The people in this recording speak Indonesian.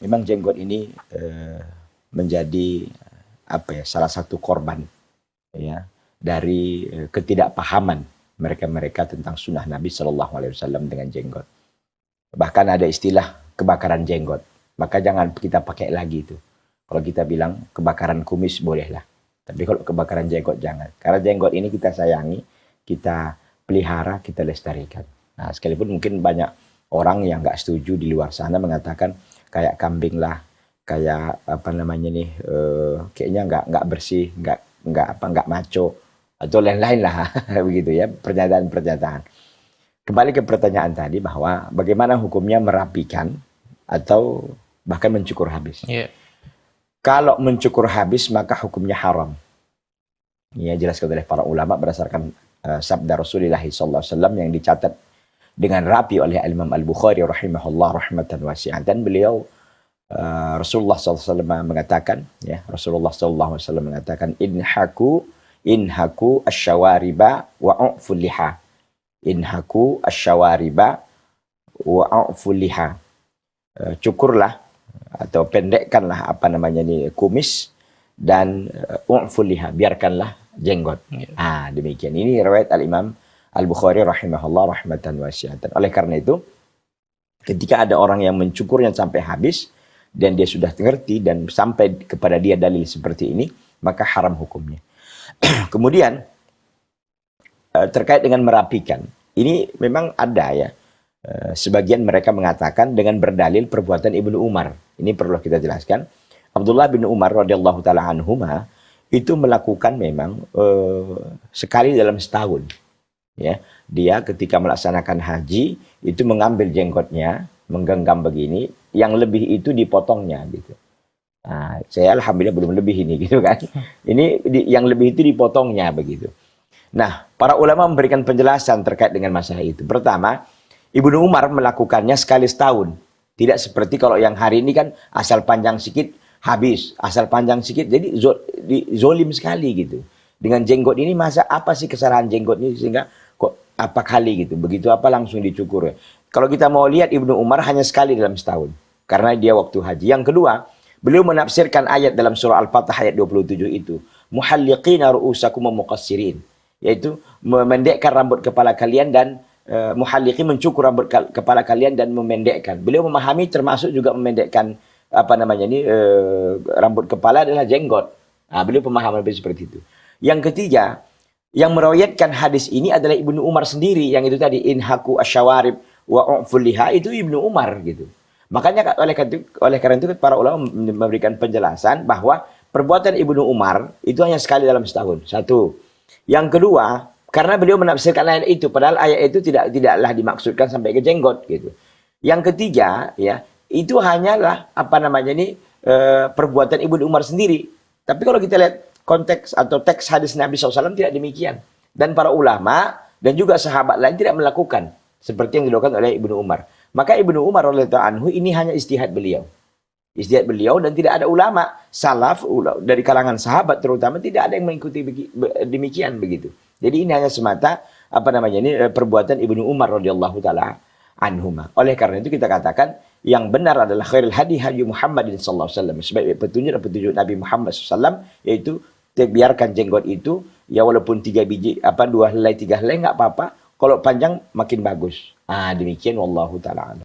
memang jenggot ini menjadi salah satu korban ya dari ketidakpahaman mereka-mereka tentang sunnah Nabi Shallallahu Alaihi Wasallam dengan jenggot. Bahkan ada istilah kebakaran jenggot. Maka jangan kita pakai lagi itu. Kalau kita bilang kebakaran kumis bolehlah. Tapi kalau kebakaran jenggot jangan. Karena jenggot ini kita sayangi, kita pelihara, kita lestarikan. Nah, sekalipun mungkin banyak orang yang nggak setuju di luar sana mengatakan kayak kambing lah, kayak kayaknya nggak bersih, nggak maco atau lain-lain lah begitu ya, pernyataan-pernyataan. Kembali ke pertanyaan tadi bahwa bagaimana hukumnya merapikan atau bahkan mencukur habis. Yeah. Kalau mencukur habis maka hukumnya haram. Ya, jelaskan oleh para ulama berdasarkan sabda Rasulullah SAW yang dicatat dengan rapi oleh Imam Al-Bukhari rahimahullah rahmatan wasi'ah. Dan beliau Rasulullah SAW mengatakan, ya, Rasulullah SAW mengatakan inhaku asyawariba wa'uful liha. Inhaku asyawariba wa'uful liha. Cukurlah atau pendekkanlah kumis dan u'ful liha, biarkanlah jenggot. Demikian. Ini riwayat Al-Imam Al-Bukhari rahimahullah rahmatan wasi'atan. Oleh karena itu, ketika ada orang yang mencukurnya sampai habis dan dia sudah mengerti dan sampai kepada dia dalil seperti ini, maka haram hukumnya. Kemudian terkait dengan merapikan, ini memang ada ya. Sebagian mereka mengatakan dengan berdalil perbuatan Ibnu Umar. Ini perlu kita jelaskan. Abdullah bin Umar radhiyallahu taala anhuma itu melakukan memang sekali dalam setahun. Ya, dia ketika melaksanakan haji itu mengambil jenggotnya, menggenggam begini, yang lebih itu dipotongnya gitu. Nah, saya alhamdulillah belum lebih ini gitu kan. Ini yang lebih itu dipotongnya begitu. Nah, para ulama memberikan penjelasan terkait dengan masalah itu. Pertama, Ibnu Umar melakukannya sekali setahun. Tidak seperti kalau yang hari ini kan asal panjang sedikit habis, asal panjang sedikit jadi zolim sekali gitu. Dengan jenggot ini masa apa sih kesalahan jenggot ini sehingga kok apa kali gitu. Begitu apa langsung dicukur. Kalau kita mau lihat Ibnu Umar hanya sekali dalam setahun. Karena dia waktu haji. Yang kedua, beliau menafsirkan ayat dalam surah Al-Fatah ayat 27 itu. Muhalliqina ru'usakum wa muqassirin. Yaitu memendekkan rambut kepala kalian dan muhalliqin mencukur rambut kepala kalian dan memendekkan. Beliau memahami termasuk juga memendekkan rambut kepala adalah jenggot. Beliau pemahaman seperti itu. Yang ketiga, yang meriwayatkan hadis ini adalah Ibnu Umar sendiri, yang itu tadi inhaku asyawarib wa u'ful liha, itu Ibnu Umar gitu. Makanya oleh karena itu para ulama memberikan penjelasan bahwa perbuatan Ibnu Umar itu hanya sekali dalam setahun. Satu. Yang kedua, karena beliau menafsirkan ayat itu, padahal ayat itu tidaklah dimaksudkan sampai ke jenggot gitu. Yang ketiga, ya, itu hanyalah perbuatan Ibnu Umar sendiri. Tapi kalau kita lihat konteks atau teks hadis Nabi SAW tidak demikian. Dan para ulama dan juga sahabat lain tidak melakukan seperti yang dilakukan oleh Ibnu Umar. Maka Ibnu Umar radhiyallahu anhu ini hanya ijtihad beliau. Ijtihad beliau dan tidak ada ulama salaf dari kalangan sahabat terutama tidak ada yang mengikuti demikian begitu. Jadi ini hanya semata perbuatan Ibnu Umar radhiyallahu taala anhuma. Oleh karena itu kita katakan yang benar adalah khairul hadi hadi Muhammadin sallallahu alaihi wasallam. Sebagai petunjuk Nabi Muhammad SAW yaitu biarkan jenggot itu ya walaupun 3 biji 2 helai 3 helai enggak apa-apa. Kalau panjang makin bagus. Demikian wallahu taala.